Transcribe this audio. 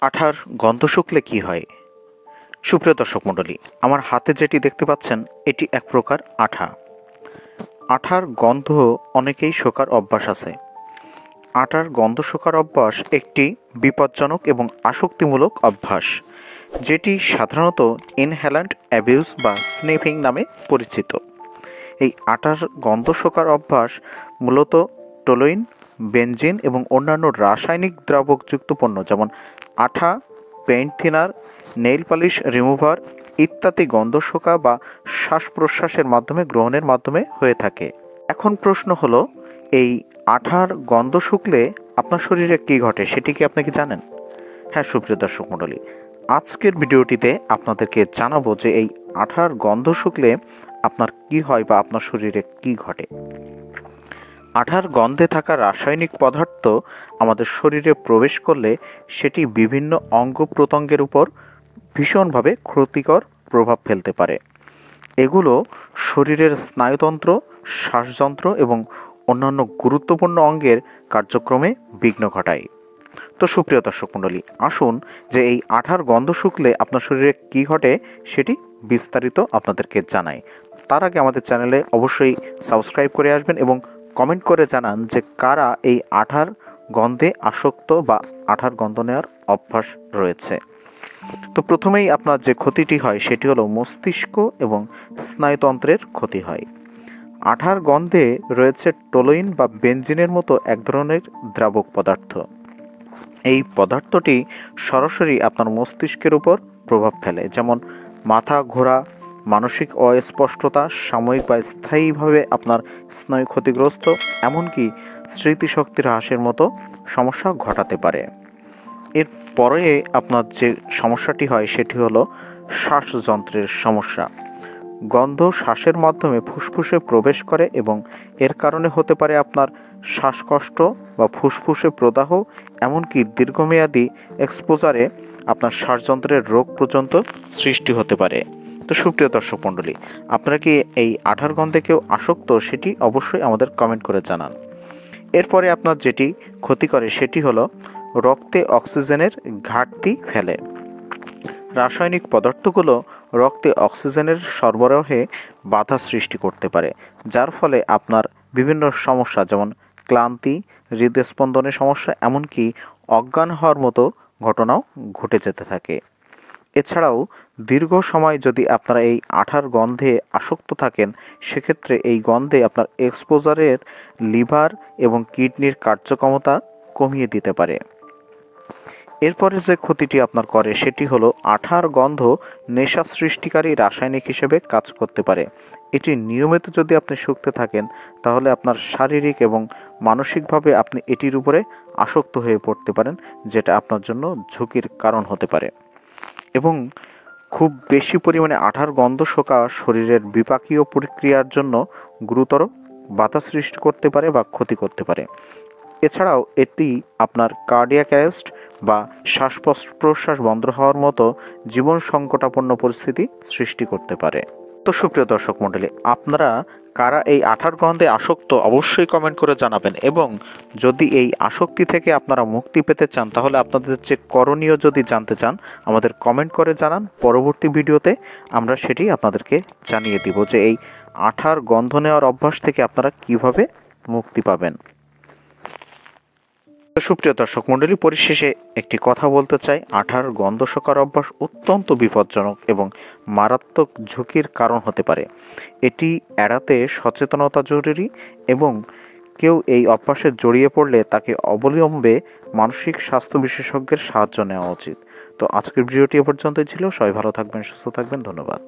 আঠার গন্ধ শুকলে কি হয়? সুপ্রিয় দর্শক মণ্ডলী, আমার হাতে যেটি দেখতে পাচ্ছেন এটি এক প্রকার আঠা। আঠার গন্ধ অনেকেই শোকার অভ্যাস আছে। আটার গন্ধ শোকার অভ্যাস একটি বিপজ্জনক এবং আসক্তিমূলক অভ্যাস, যেটি সাধারণত ইনহ্যালেন্ট অ্যাবিউজ বা স্নিফিং নামে পরিচিত। এই আটার গন্ধ শোকার অভ্যাস মূলত টোলুইন, বেনজিন এবং অন্যান্য রাসায়নিক দ্রাবকযুক্ত পণ্য যেমন আঠা, paint thinner, nail polish remover ইত্যাদি গন্ধ শোকা বা শ্বাস প্রশ্বাসের মাধ্যমে গ্রহণের মাধ্যমে হয়ে থাকে। এখন প্রশ্ন হলো, এই আঠার গন্ধ শুকলে আপনার শরীরে কী ঘটে সেটি কি আপনি কি জানেন? হ্যাঁ সুপ্রিয় দর্শক মণ্ডলী, আজকের ভিডিওটিতে আপনাদেরকে জানাবো যে এই আঠার গন্ধ শুকলে আপনার কি হয় বা আপনার শরীরে কি ঘটে। আঠার গন্ধে থাকা রাসায়নিক পদার্থ আমাদের শরীরে প্রবেশ করলে সেটি বিভিন্ন অঙ্গ প্রত্যঙ্গের উপর ভীষণভাবে ক্ষতিকর প্রভাব ফেলতে পারে। এগুলো শরীরের স্নায়ুতন্ত্র, শ্বাসযন্ত্র এবং অন্যান্য গুরুত্বপূর্ণ অঙ্গের কার্যক্রমে বিঘ্ন ঘটায়। তো সুপ্রিয় দর্শক মণ্ডলী, আসুন যে এই আঠার গন্ধ শুকলে আপনার শরীরে কী ঘটে সেটি বিস্তারিত আপনাদেরকে জানাই। তার আগে আমাদের চ্যানেলে অবশ্যই সাবস্ক্রাইব করে আসবেন এবং কমেন্ট করে জানান যে কারা এই আঠার গন্ধে আসক্ত বা আঠার গন্ধ নেওয়ার অভ্যাস রয়েছে। তো প্রথমেই আপনার যে ক্ষতিটি হয় সেটি হলো মস্তিষ্ক এবং স্নায়ুতন্ত্রের ক্ষতি হয়। আঠার গন্ধে রয়েছে টোলুইন বা বেনজিনের মতো এক ধরনের দ্রাবক পদার্থ। এই পদার্থটি সরাসরি আপনার মস্তিষ্কের উপর প্রভাব ফেলে, যেমন মাথা ঘোরা, মানসিক অস্পষ্টতা, সাময়িক বা স্থায়ীভাবে আপনার স্নায়ু ক্ষতিগ্রস্ত, এমনকি স্মৃতিশক্তি হ্রাসের মতো সমস্যা ঘটাতে পারে। এরপরে আপনার যে সমস্যাটি হয় সেটি হলো শ্বাসযন্ত্রের সমস্যা। গন্ধ শ্বাসের মাধ্যমে ফুসফুসে প্রবেশ করে এবং এর কারণে হতে পারে আপনার শ্বাসকষ্ট বা ফুসফুসে প্রদাহ, এমনকি দীর্ঘমেয়াদী এক্সপোজারে আপনার শ্বাসযন্ত্রের রোগ পর্যন্ত সৃষ্টি হতে পারে। তো সুপ্রিয় দর্শক মণ্ডলী, আপনারা কি এই আঠার গন্ধে কেউ আসক্ত সেটি অবশ্যই আমাদের কমেন্ট করে জানান। এরপরে আপনার যেটি ক্ষতি করে সেটি হলো রক্তে অক্সিজেনের ঘাটতি ফেলে। রাসায়নিক পদার্থগুলো রক্তে অক্সিজেনের সরবরাহে বাধা সৃষ্টি করতে পারে, যার ফলে আপনার বিভিন্ন সমস্যা যেমন ক্লান্তি, হৃদস্পন্দনের সমস্যা, এমনকি অজ্ঞান হওয়ার মতো ঘটনাও ঘটে যেতে থাকে। এছাড়াও দীর্ঘ সময় যদি আপনারা এই আঠার গন্ধে আসক্ত থাকেন, সেক্ষেত্রে এই গন্ধে আপনার এক্সপোজারের লিভার এবং কিডনির কার্যক্ষমতা কমিয়ে দিতে পারে। এরপরে যে ক্ষতিটি আপনার করে সেটি হলো আঠার গন্ধ নেশা সৃষ্টিকারী রাসায়নিক হিসেবে কাজ করতে পারে। এটি নিয়মিত যদি আপনি শুঁকতে থাকেন তাহলে আপনার শারীরিক এবং মানসিকভাবে আপনি এটির উপরে আসক্ত হয়ে পড়তে পারেন, যেটা আপনার জন্য ঝুঁকির কারণ হতে পারে। এবং খুব বেশি পরিমাণে আঠার গন্ধ শোকা শরীরের বিপাকীয় প্রক্রিয়ার জন্য গুরুতর বাধা সৃষ্টি করতে পারে বা ক্ষতি করতে পারে। এছাড়াও এটি আপনার কার্ডিয়াক অ্যারেস্ট বা শ্বাস প্রশ্বাস বন্ধ হওয়ার মতো জীবন সংকটাপন্ন পরিস্থিতি সৃষ্টি করতে পারে। তো সুপ্রিয় দর্শক মণ্ডলী, আপনারা কারা এই আঠার গন্ধে আসক্ত অবশ্যই কমেন্ট করে জানাবেন, এবং যদি এই আসক্তি থেকে আপনারা মুক্তি পেতে চান তাহলে আপনাদের যে করণীয় যদি জানতে চান আমাদের কমেন্ট করে জানান। পরবর্তী ভিডিওতে আমরা সেটি আপনাদেরকে জানিয়ে দিব যে এই আঠার গন্ধ নেওয়ার অভ্যাস থেকে আপনারা কিভাবে মুক্তি পাবেন। সুপ্রিয় দর্শক মণ্ডলী, পরিশেষে একটি কথা বলতে চাই, আঠার গন্ধ শোকার অভ্যাস অত্যন্ত বিপজ্জনক এবং মারাত্মক ঝুঁকির কারণ হতে পারে। এটি এড়াতে সচেতনতা জরুরি, এবং কেউ এই অভ্যাসে জড়িয়ে পড়লে তাকে অবলম্বে মানসিক স্বাস্থ্য বিশেষজ্ঞের সাহায্য নেওয়া উচিত। তো আজকের ভিডিওটি এ পর্যন্তই ছিল। সবাই ভালো থাকবেন, সুস্থ থাকবেন, ধন্যবাদ।